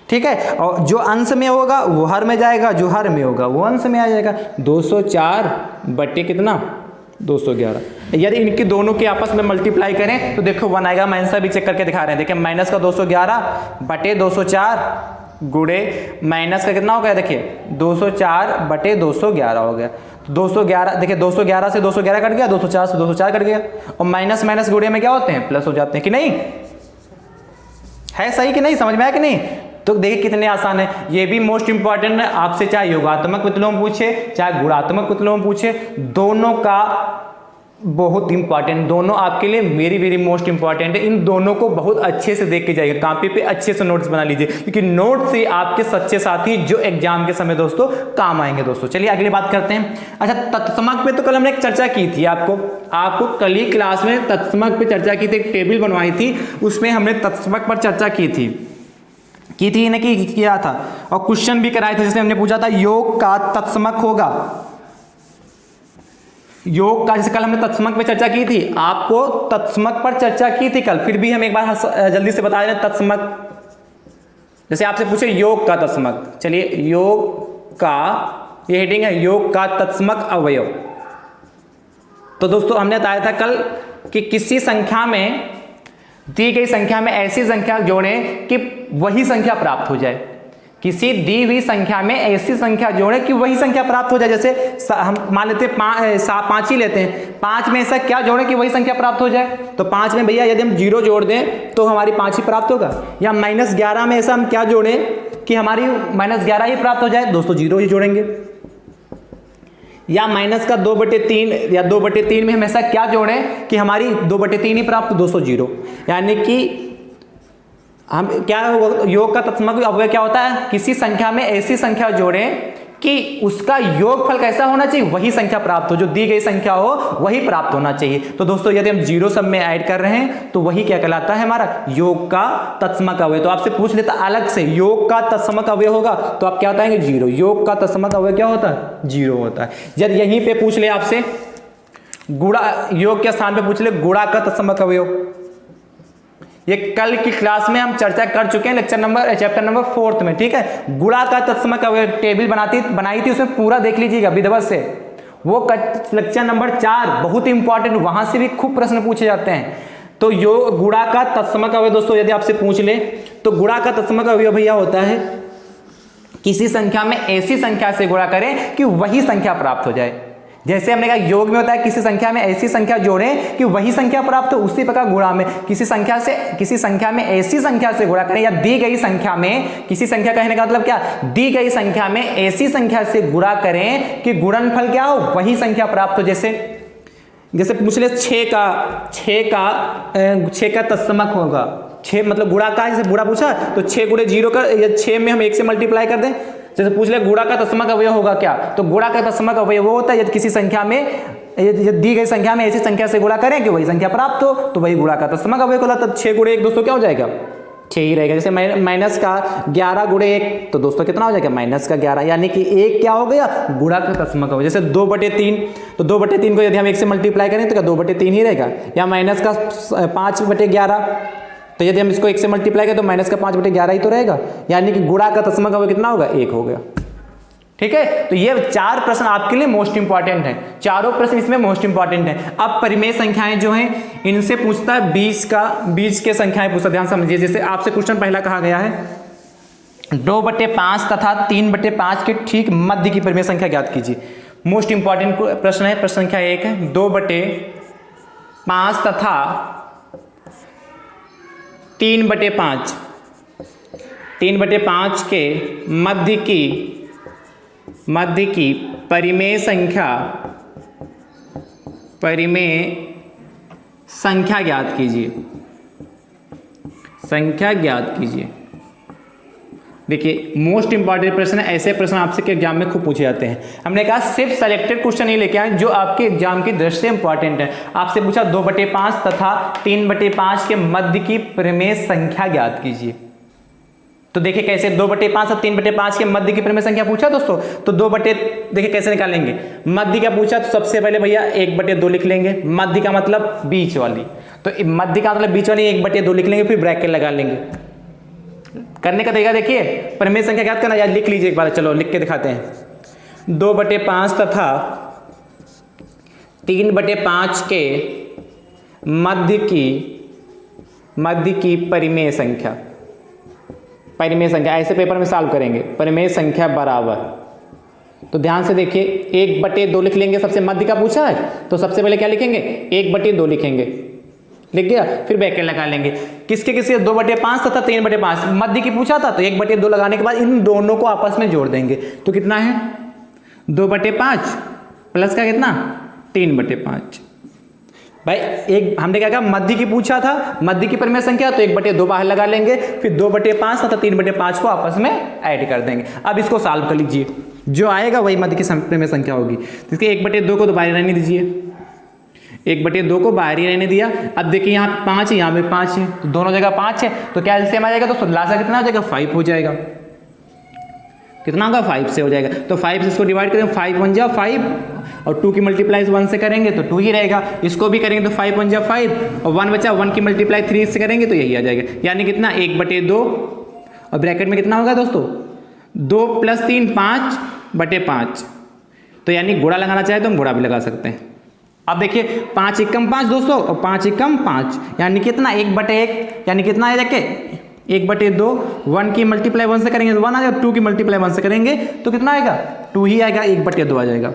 S2: ठीक है। और जो अंश में होगा वो हर में जाएगा, जो हर में होगा वो अंश में आ जाएगा। 204/211। यदि इनकी दोनों के आपस में मल्टीप्लाई करें तो देखो 1 आएगा। मैं आंसर भी चेक करके दिखा रहे हैं। देखिए माइनस का 211/204 गुणे माइनस का कितना हो गया, देखिए 204/211 हो गया। 211, देखिए 211 से 211 कट गया, 204 से 204 कट गया। और माइनस माइनस गुणे में क्या होते हैं, प्लस हो जाते हैं कि नहीं, है सही कि नहीं, समझ में आया कि नहीं। तो देखिए कितने आसान है। ये भी मोस्ट इंपॉर्टेंट है, आपसे चाहे योगात्मक प्रतिलोम पूछे चाहे गुणात्मक प्रतिलोम पूछे, दोनों का बहुत इंपॉर्टेंट, दोनों आपके लिए वेरी मोस्ट इंपॉर्टेंट है। इन दोनों को बहुत अच्छे से देख के जाइए, कॉपी पे अच्छे से नोट्स बना लीजिए, क्योंकि नोट से आपके सच्चे साथी जो एग्जाम के समय दोस्तों काम आएंगे। दोस्तों चलिए अगली बात करते हैं। अच्छा, तत्समक पे तो कल हमने एक चर्चा की थी, आपको कल ही क्लास में तत्समक पे चर्चा की थी, एक टेबल बनवाई थी, उसमें हमने तत्समक पर चर्चा की थी ना, किया था। और क्वेश्चन भी कराए थे, जैसे हमने पूछा था योग का तत्समक होगा, योग का, जैसे कल हमने तत्समक पे चर्चा की थी, आपको तत्समक पर चर्चा की थी कल, फिर भी हम एक बार जल्दी से बता दें तत्समक। जैसे आपसे पूछे योग का तत्समक, चलिए योग का, ये हेडिंग है योग का तत्समक अवयव। तो दोस्तों हमने बताया था कल कि किसी संख्या में, दी गई संख्या में ऐसी संख्या जोड़ें कि वही संख्या प्राप्त हो जाए। किसी दी हुई संख्या में ऐसी संख्या जोड़ें कि वही संख्या प्राप्त हो जाए। जैसे हम मान लेते हैं 5 ही लेते हैं, 5 में ऐसा क्या जोड़ें कि वही संख्या प्राप्त हो जाए। तो 5 में भैया यदि हम 0 जोड़ दें तो हमारी 5 ही प्राप्त होगा। या -11 में ऐसा हम क्या जोड़ें कि हमारी -11 ही प्राप्त हो जाए, दोस्तों 0 ही जोड़ेंगे। या माइनस का 2/3 या 2/3 में हम ऐसा क्या जोड़ें कि हमारी 2/3 ही प्राप्त, दोस्तों 0। यानी कि हम क्या, योग का तत्समक अवयव क्या होता है, किसी संख्या में ऐसी संख्या जोड़ें कि उसका योगफल कैसा होना चाहिए, वही संख्या प्राप्त हो, जो दी गई संख्या हो वही प्राप्त होना चाहिए। तो दोस्तों यदि हम 0 सब में ऐड कर रहे हैं तो वही क्या कहलाता है, हमारा योग का तत्समक अवयव। तो आपसे पूछ लेता अलग से योग का तत्समक अवयव होगा तो आप क्या बताएंगे, 0। योग का तत्समक अवयव क्या होता है, 0 होता है। यदि यहीं पे पूछ ले आपसे गुणा, योग के स्थान पे पूछ ले गुणा का तत्समक अवयव, ये कल की क्लास में हम चर्चा कर चुके हैं, चैप्टर नंबर 4 में, ठीक है। गुणा का तत्समक अवयव टेबल बनाई थी, उसमें पूरा देख लीजिएगा विधिवत से। वो लेक्चर नंबर 4 बहुत इंपॉर्टेंट, वहां से भी खूब प्रश्न पूछे जाते हैं। तो यो गुणा का तत्समक अवयव दोस्तों यदि आपसे पूछ ले तो गुणा का तत्समक अवयव भैया होता है किसी संख्या में ऐसी संख्या से गुणा करें कि वही संख्या प्राप्त हो जाए। जैसे हमने कहा योग में होता है किसी संख्या में ऐसी संख्या जोड़ें कि वही संख्या प्राप्त हो, उसी प्रकार गुणा में किसी संख्या में ऐसी संख्या से गुणा करें, या दी गई संख्या में, किसी संख्या कहने का मतलब क्या, दी गई संख्या में ऐसी संख्या से गुणा करें कि गुणनफल क्या हो, वही संख्या प्राप्त हो। जैसे पूछ ले 6 का तत्समक होगा, 6 मतलब गुणा का, जैसे गुणा पूछा तो 6 गुणे 0 का, या 6 में हम 1 से मल्टीप्लाई कर दें। जैसे पूछ ले गुणा का तत्समक अवयव होगा क्या, तो गुणा का तत्समक अवयव वो होता है यदि किसी संख्या में, यदि दी गई संख्या में ऐसी संख्या से गुणा करें कि वही संख्या प्राप्त हो, तो वही गुणा का तत्समक अवयव होगा। तब 6 गुणे 1 दोस्तों क्या हो जाएगा, 6 ही रहेगा। जैसे माइनस का 11 गुणे 1 तो दोस्तों कितना हो जाएगा, माइनस का 11, यानी कि 1 क्या हो गया, गुणा का तत्समक अवयव। जैसे 2/3, तो 2/3 को यदि हम 1 से मल्टीप्लाई करें तो क्या 2/3 ही रहेगा। या माइनस का 5/11, तो यदि हम इसको 1 से मल्टीप्लाई करें तो माइनस का 5/11 ही तो रहेगा, यानी कि गुणा का तत्समक अवयव कितना होगा, 1 हो गया। ठीक है, तो ये 4 प्रश्न आपके लिए मोस्ट इंपॉर्टेंट हैं, चारों प्रश्न इसमें मोस्ट इंपॉर्टेंट हैं। अब परिमेय संख्याएं जो हैं इनसे पूछता है बीज के संख्याएं पूछता, ध्यान समझिए। जैसे आपसे क्वेश्चन पहला कहा गया है 2/5 तथा 3/5 के ठीक मध्य की परिमेय संख्या ज्ञात कीजिए। मोस्ट इंपॉर्टेंट प्रश्न है, प्रश्न संख्या 1 है 2/5 तथा
S1: 3/5, 3/5 के मध्य की परिमेय संख्या ज्ञात कीजिए। संख्या ज्ञात कीजिए। देखिए मोस्ट इंपॉर्टेंट प्रश्न है, ऐसे प्रश्न आपसे एग्जाम में खूब पूछे जाते हैं। हमने कहा सिर्फ सेलेक्टेड क्वेश्चन नहीं लेके आए जो आपके एग्जाम की दृष्टि से इंपॉर्टेंट है। आपसे पूछा 2/5 तथा 3/5 के मध्य की परिमेय संख्या ज्ञात कीजिए। तो देखिए कैसे 2/5 और 3/5 के मध्य की परिमेय संख्या पूछा दोस्तों, तो देखिए कैसे निकालेंगे। मध्य का पूछा तो सबसे पहले भैया 1/2 लिख लेंगे। मध्य का मतलब बीच वाली, तो मध्य का मतलब बीच वाली 1/2 लिख लेंगे, फिर ब्रैकेट लगा लेंगे। करने का तरीका देखिए, परिमेय संख्या ज्ञात करना, यार लिख लीजिए एक बार, चलो लिख के दिखाते हैं। 2/5 तथा 3/5 के मध्य की परिमेय संख्या ऐसे पेपर में सॉल्व करेंगे। परिमेय संख्या बराबर, तो ध्यान से देखिए 1/2 लिख लेंगे। सबसे मध्य का पूछा है तो सबसे पहले क्या लिखेंगे, 1/2 लिखेंगे, लिख गया, फिर ब्रैकेट लगा लेंगे। किसके 2/5 तथा 3/5 मध्य की पूछा था, तो 1/2 लगाने के बाद इन दोनों को आपस में जोड़ देंगे। तो कितना है 2/5 प्लस का कितना 3/5। भाई हमने क्या कहा, मध्य की पूछा था, मध्य की परिमेय संख्या, तो 1/2 बाहर लगा लेंगे, फिर 2/5 तथा 3/5 को आपस में ऐड कर देंगे। अब इसको सॉल्व कर लीजिए, जो आएगा वही मध्य की परिमेय संख्या होगी। इसके 1/2 को तो बाहर रहने दीजिए, 1/2 को बाहर ही रहने दिया। अब देखिए यहाँ 5 है, यहाँ पे 5 है, तो दोनों जगह 5 है, तो क्या एलसीएम आ जाएगा, तो लासा कितना हो जाएगा, 5 हो जाएगा। कितना होगा, 5 से हो जाएगा। तो 5 से इसको डिवाइड करेंगे, 5 1 जा 5, और 2 की मल्टीप्लाई 1 से करेंगे तो 2 ही रहेगा। इसको भी करेंगे तो 5 1 जा 5, और 1 बचा, 1 की मल्टीप्लाई 3 से करेंगे तो यही आ जाएगा। यानी कितना 1/2, और ब्रैकेट में कितना होगा दोस्तों, 2 + 3 5/5। तो यानी गुणा लगाना चाहे तो हम गुणा भी लगा सकते हैं। अब देखिए 5 एकम 5 दोस्तों, और 5 एकम 5, यानी कितना 1/1, यानी कितना है जाके 1/2। 1 की मल्टीप्लाई 1 से करेंगे तो 1 आ जाएगा, 2 की मल्टीप्लाई 1 से करेंगे तो कितना आएगा, 2 ही आएगा, 1/2 आ जाएगा।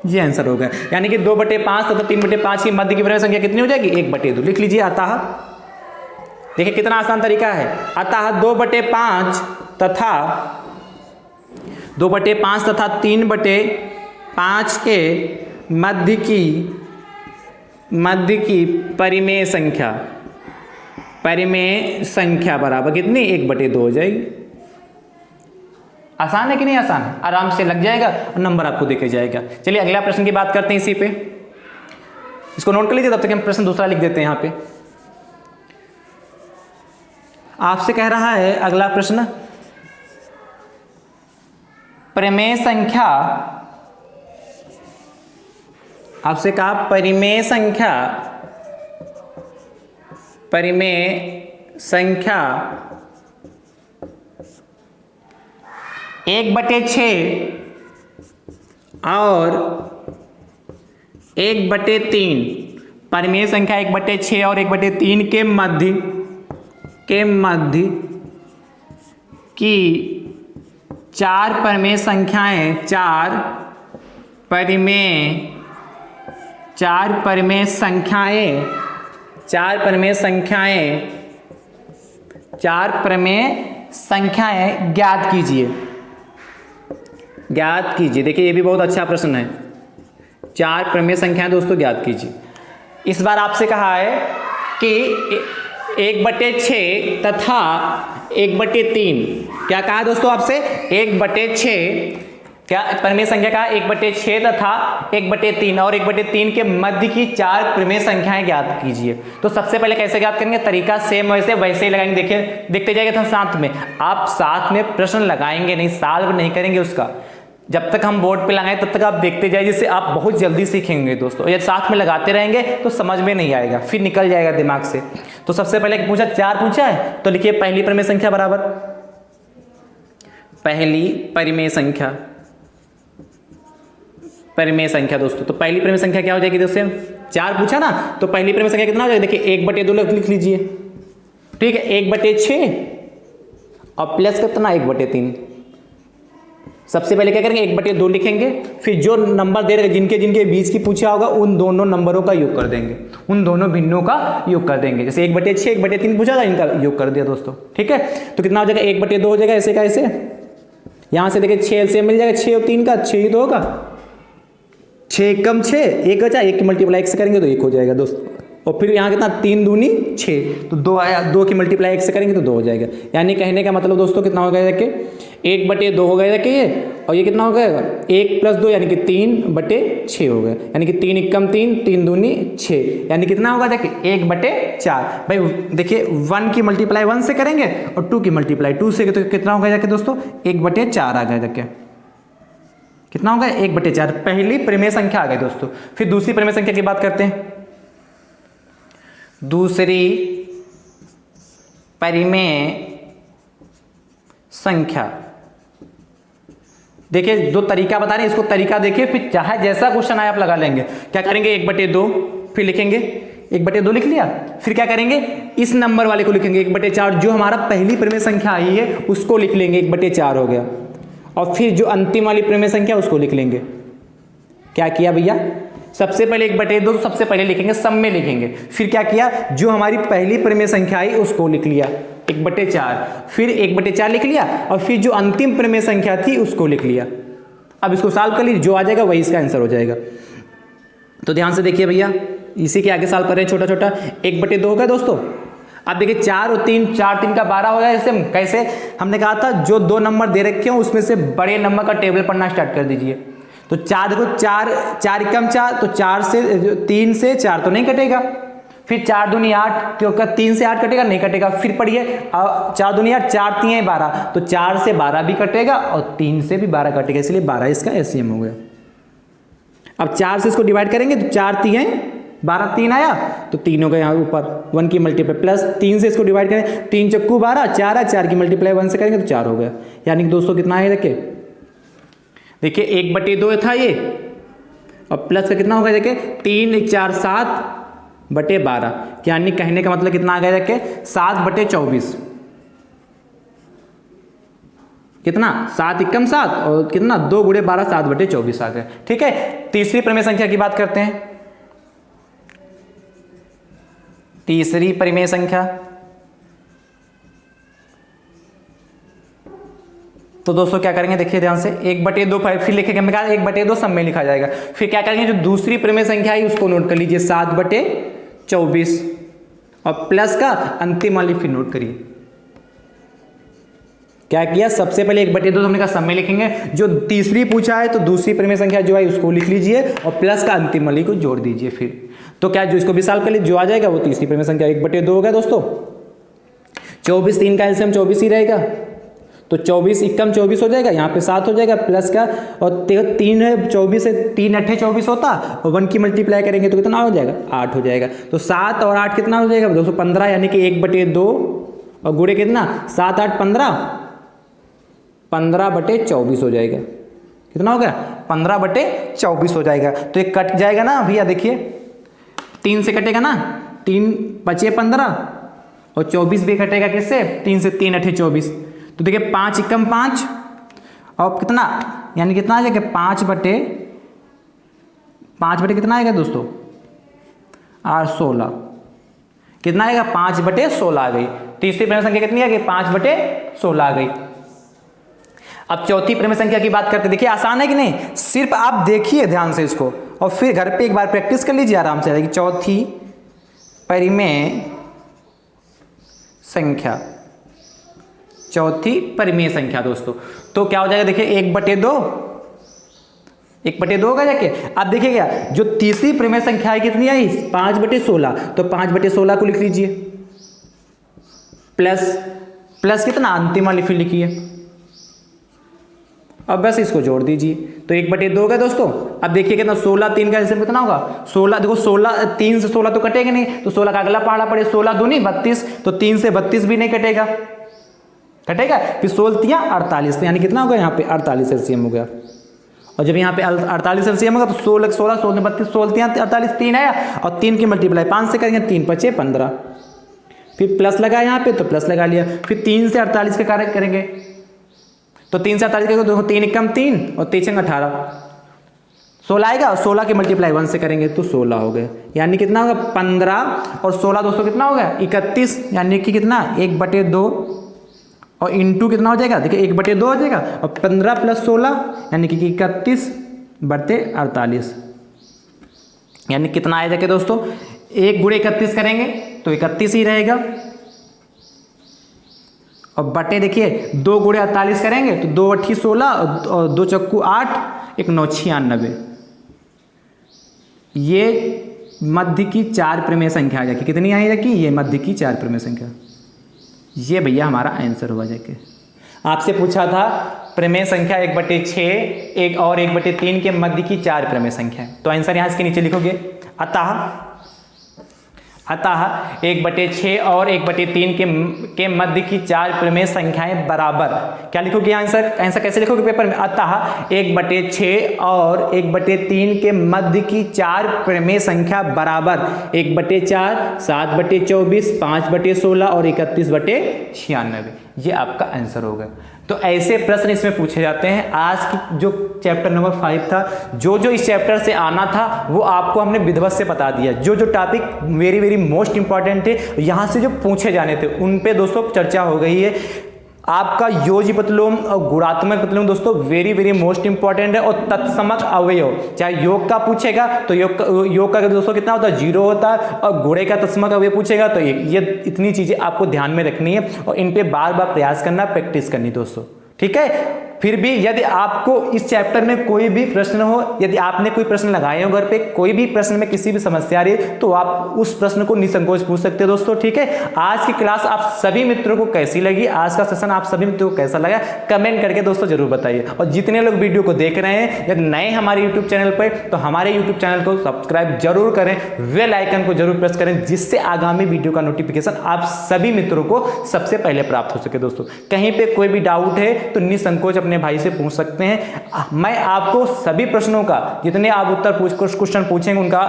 S1: ये आंसर होगा। यानी कि 2/5 तथा 3/5 की मध्य की परिमेय संख्या कितनी हो जाएगी, 1/2 लिख लीजिए। अतः देखिए कितना आसान तरीका है। अतः 2/5 तथा 3/5 के मध्य की परिमेय संख्या बराबर कितनी, 1/2 हो जाएगी। आसान है कि नहीं आसान, आराम से लग जाएगा और नंबर आपको देखे जाएगा। चलिए अगला प्रश्न की बात करते हैं। इसी पे इसको नोट कर लीजिए, तब तक हम प्रश्न दूसरा लिख देते हैं। यहां पे आपसे कह रहा है अगला प्रश्न, परिमेय संख्या, आपसे कहा परिमेय संख्या 1/6 और 1/3, परिमेय संख्या 1/6 और 1/3 के मध्य की 4 परिमेय संख्याएं, 4 परिमेय संख्याएं ज्ञात कीजिए। देखिए ये भी बहुत अच्छा प्रश्न है। 4 परिमेय संख्याएं दोस्तों ज्ञात कीजिए। इस बार आपसे कहा है कि 1/6 तथा 1/3, क्या कहा है दोस्तों आपसे, 1/6 क्या परिमेय संख्या का 1/6 तथा 1/3 और 1/3 के मध्य की 4 परिमेय संख्याएं ज्ञात कीजिए। तो सबसे पहले कैसे ज्ञात करेंगे, तरीका सेम वैसे ही लगाएंगे। देखिए देखते जाएगा तो साथ में, आप साथ में प्रश्न लगाएंगे नहीं, सॉल्व नहीं करेंगे उसका। जब तक हम बोर्ड पे लगाएं तब तक आप देखते जाइए, जिससे आप बहुत जल्दी सीखेंगे दोस्तों। यदि साथ में लगाते रहेंगे तो समझ में नहीं आएगा, फिर निकल जाएगा दिमाग से। तो सबसे पहले पूछा 4 पूछा है, तो लिखिए पहली परिमेय संख्या बराबर पहली परिमेय संख्या दोस्तों। तो पहली परिमेय संख्या क्या हो जाएगी दोस्तों, 4 पूछा ना, तो पहली परिमेय संख्या कितना हो जाएगा, देखिए 1/2 लिख लीजिए, ठीक है, 1/6 और प्लस कितना 1/3,
S2: सबसे पहले क्या करेंगे 1/2 लिखेंगे, फिर जो नंबर दे रहे जिनके जिनके बीच की पूछा होगा उन दोनों नंबरों का योग कर देंगे, उन दोनों भिन्नों का योग कर देंगे। जैसे 1/6 1/3 पूछा था, इनका योग कर दिया दोस्तों, ठीक है। तो कितना हो जाएगा 1/2 हो जाएगा, ऐसे का ऐसे। यहाँ से देखिए 6 से मिल जाएगा, 6 और 3 का 6 ही तो होगा, 6 कम 6 1 बचा, 1 की मल्टीप्लाई 1 से करेंगे तो 1 हो जाएगा दोस्तों। और फिर यहाँ कितना 3 दूनी 6, तो 2 आया, 2 की मल्टीप्लाई 1 से करेंगे तो 2 हो जाएगा। यानी कहने का मतलब दोस्तों कितना हो गया कि 1/2 हो गया कि ये, और ये कितना हो गया 1 + 2 यानी कि 3/6 हो गया। यानी कि 3 एकम 3, 3 दूनी 6, यानी कितना होगा देखिए 1/4। भाई देखिए 1 की मल्टीप्लाई 1 से करेंगे और 2 की मल्टीप्लाई 2 से, तो कितना होगा जाके दोस्तों 1/4 आ गया जाके, कितना होगा 1/4। पहली परिमेय संख्या आ गई दोस्तों। फिर दूसरी परिमेय संख्या की बात करते हैं। दूसरी परिमेय संख्या, देखिए दो तरीका बता रहे हैं, इसको तरीका देखिए, फिर चाहे जैसा क्वेश्चन आए आप लगा लेंगे। क्या करेंगे 1/2, फिर लिखेंगे 1/2 लिख लिया, फिर क्या करेंगे इस नंबर वाले को लिखेंगे 1/4, जो हमारा पहली परिमेय संख्या आई है उसको लिख लेंगे, 1/4 हो गया। और फिर जो अंतिम वाली परिमेय संख्या उसको लिख लेंगे। क्या किया भैया, सबसे पहले 1/2 तो सबसे पहले लिखेंगे, सब में लिखेंगे। फिर क्या किया, जो हमारी पहली परिमेय संख्या आई उसको लिख लिया 1/4, फिर 1/4 लिख लिया, और फिर जो अंतिम परिमेय संख्या थी उसको लिख लिया। अब इसको सॉल्व कर लीजिए, जो आ जाएगा वही इसका आंसर हो जाएगा। तो ध्यान से देखिए भैया, इसी के आगे सॉल्व कर रहे हैं छोटा छोटा। 1/2 होगा दोस्तों। अब देखिए 4 और 3, 4 3 का 12 हो गया। इससे कैसे, हमने कहा था जो 2 नंबर दे रखे हो उसमें से बड़े नंबर का टेबल पढ़ना स्टार्ट कर दीजिए। तो 4 देखो, 4 एकम 4, तो 4 से 3 से 4 तो नहीं कटेगा, फिर 4 दूनी 8, क्योंकि 3 से 8 कटेगा नहीं कटेगा। फिर पढ़िए 4 दूनी 8, 4 3 12, तो 4 से 12 भी कटेगा और 3 से भी 12 कटेगा, इसलिए 12 इसका एलसीएम हो गया। अब 4 से इसको डिवाइड करेंगे तो 4 3 12, 3 आया तो 3 हो गया यहाँ ऊपर 1 की मल्टीप्लाई, प्लस 3 से इसको डिवाइड करें, 3 चक्कू 12, 4 है, 4 की मल्टीप्लाई 1 से करेंगे तो 4 हो गया। यानी कि दोस्तों कितना है देखिए 1/2 था ये, और प्लस का कितना होगा देखिए 3 1 4 7/12, यानी कहने का मतलब कितना आ गया देखिए 7/24। कितना 7 एकम 7 और कितना 2 × 12 7/24 आ गया। ठीक है, तीसरी परिमेय संख्या की बात करते हैं। तीसरी परिमेय संख्या, तो दोस्तों क्या करेंगे देखिए ध्यान से, 1/2 फिर लिखेंगे, हमने कहा 1/2 सब में लिखा जाएगा। फिर क्या करेंगे, जो दूसरी परिमेय संख्या है उसको नोट कर लीजिए 7/24, और प्लस का अंतिम वाली फिर नोट करिए। क्या किया, सबसे पहले 1/2 हमने कहा सब में लिखेंगे, जो तीसरी पूछा है तो दूसरी परिमेय संख्या जो है उसको लिख लीजिए और प्लस का अंतिम वाली को जोड़ दीजिए। फिर तो क्या, जो इसको भी सॉल्व कर लीजिए, जो आ जाएगा वो तीसरी परिमेय संख्या 1/2 हो गया दोस्तों। 24 3 का एलसीएम 24 ही रहेगा, तो 24 एकम 24 हो जाएगा, यहाँ पे 7 हो जाएगा प्लस का, और 3 है 24 से 3 8 24 होता, और 1 की मल्टीप्लाई करेंगे तो कितना हो जाएगा 8 हो जाएगा। तो 7 और 8 कितना हो जाएगा दोस्तों 15, यानी कि 1/2 और गुणे कितना 7 8 15, 15/24 हो जाएगा। कितना हो गया 15/24 हो जाएगा। तो ये कट जाएगा ना भैया, देखिए 3 से कटेगा ना, 3 बचे 15 और 24 भी कटेगा किससे, 3 से 3 8 24, तो देखिए 5 एकम 5 और कितना, यानी कितना आ जाएगा 5/5 कितना आएगा दोस्तों 16, कितना आएगा 5/16 आ गई। तीसरी परिमेय संख्या कितनी आ गई 5/16 आ गई। अब चौथी परिमेय संख्या की बात करते, देखिए आसान है कि नहीं, सिर्फ आप देखिए ध्यान से इसको और फिर घर पे एक बार प्रैक्टिस कर लीजिए आराम से। देखिए चौथी परिमेय संख्या, चौथी परिमेय संख्या दोस्तों, तो क्या हो जाएगा देखिए 1/2 होगा जाके। अब देखिए क्या, जो तीसरी परिमेय संख्या है कितनी आई 5/16, तो 5/16 को लिख लीजिए, प्लस कितना अंतिम वाली फिर लिखिए, अब बस इसको जोड़ दीजिए तो 1/2 होगा दोस्तों। अब देखिए कितना 16 3 का एलसीएम कितना होगा 16, देखो 16 3 से 16 तो कटेगा नहीं, तो 16 का अगला पहाड़ा पड़े 16 दूनी 32, तो 3 से 32 भी नहीं कटेगा, फिर 16 48, यानी कितना होगा यहाँ पे 48 एलसीएम हो गया। और जब यहाँ पे 48 एलसीएम होगा तो 16 16 16 32 16 48 3 आया, और 3 की मल्टीप्लाई 5 से करेंगे, 3 5 15, फिर प्लस लगा यहाँ पे तो प्लस लगा लिया, फिर 3 से 48 का कार्य करेंगे तो 3 से 48 करेंगे तो 3 एकम 3 और 3 18, 16 आएगा। और 16 के मल्टीप्लाई 1 से करेंगे तो 16 हो गए, यानी कितना होगा 15 और 16 दोस्तों कितना होगा 31, यानी कि कितना 1/2 और इंटू कितना हो जाएगा, देखिए 1/2 हो जाएगा और 15 + 16 यानी कि 31/48, यानी कितना आया जाके दोस्तों 1 × 31 करेंगे तो 31 ही रहेगा। और बटे देखिए 2 × 48 करेंगे तो 2 × 8 = 16 और 2 × 8 = 1 × 9 = 96। ये मध्य की 4 प्रमेय संख्या आ जाएगी, कितनी आई जाएगी, ये मध्य की 4 प्रमेय संख्या। ये भैया हमारा आंसर हुआ जाके। आपसे पूछा था प्रमेय संख्या 1/6 एक और 1/3 के मध्य की 4 प्रमेय संख्या, तो आंसर यहाँ इसके नीचे लिखोगे। अतः 1/6 और 1/3 के मध्य की 4 प्रमेय संख्याएं बराबर, क्या लिखोगे आंसर कैसे लिखोगे पेपर में, अतः 1/6 और 1/3 के मध्य की 4 प्रमेय संख्या बराबर 1/4, 7/24, 5/16 और 31/96। ये आपका आंसर होगा। तो ऐसे प्रश्न इसमें पूछे जाते हैं। आज की जो चैप्टर नंबर 5 था, जो इस चैप्टर से आना था वो आपको हमने विधिवत से बता दिया। जो topic very very most important थे, यहाँ से जो पूछे जाने थे उन पे दोस्तों चर्चा हो गई है। आपका योजी प्रतिलोम और गुणात्मक प्रतिलोम दोस्तों वेरी वेरी मोस्ट इंपॉर्टेंट है। और तत्समक अवयव, चाहे योग का पूछेगा तो योग का दोस्तों कितना होता है 0 होता है, और गुणे का तत्समक अवयव पूछेगा तो ये इतनी चीजें आपको ध्यान में रखनी है और इन पे बार बार प्रयास करना, प्रैक्टिस करनी दोस्तों, ठीक है। फिर भी यदि आपको इस चैप्टर में कोई भी प्रश्न हो, यदि आपने कोई प्रश्न लगाए हो घर पे, कोई भी प्रश्न में किसी भी समस्या आ रही है तो आप उस प्रश्न को निसंकोच पूछ सकते हो दोस्तों, ठीक है। आज की क्लास आप सभी मित्रों को कैसी लगी, आज का सेशन आप सभी मित्रों को कैसा लगा, कमेंट करके दोस्तों जरूर बताइए। और जितने लोग वीडियो को देख रहे हैं, यदि नए हमारे यूट्यूब चैनल पर, तो हमारे यूट्यूब चैनल को सब्सक्राइब जरूर करें, बेल आइकन को जरूर प्रेस करें, जिससे आगामी वीडियो का नोटिफिकेशन आप सभी मित्रों को सबसे पहले प्राप्त हो सके दोस्तों। कहीं पे कोई भी डाउट है तो निसंकोच अपने भाई से पूछ सकते हैं। मैं आपको सभी प्रश्नों का, जितने आप क्वेश्चन पूछेंगे उनका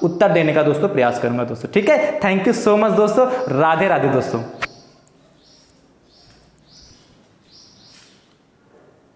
S2: उत्तर देने का दोस्तों प्रयास करूंगा दोस्तों, ठीक है। थैंक यू सो मच दोस्तों, राधे राधे दोस्तों।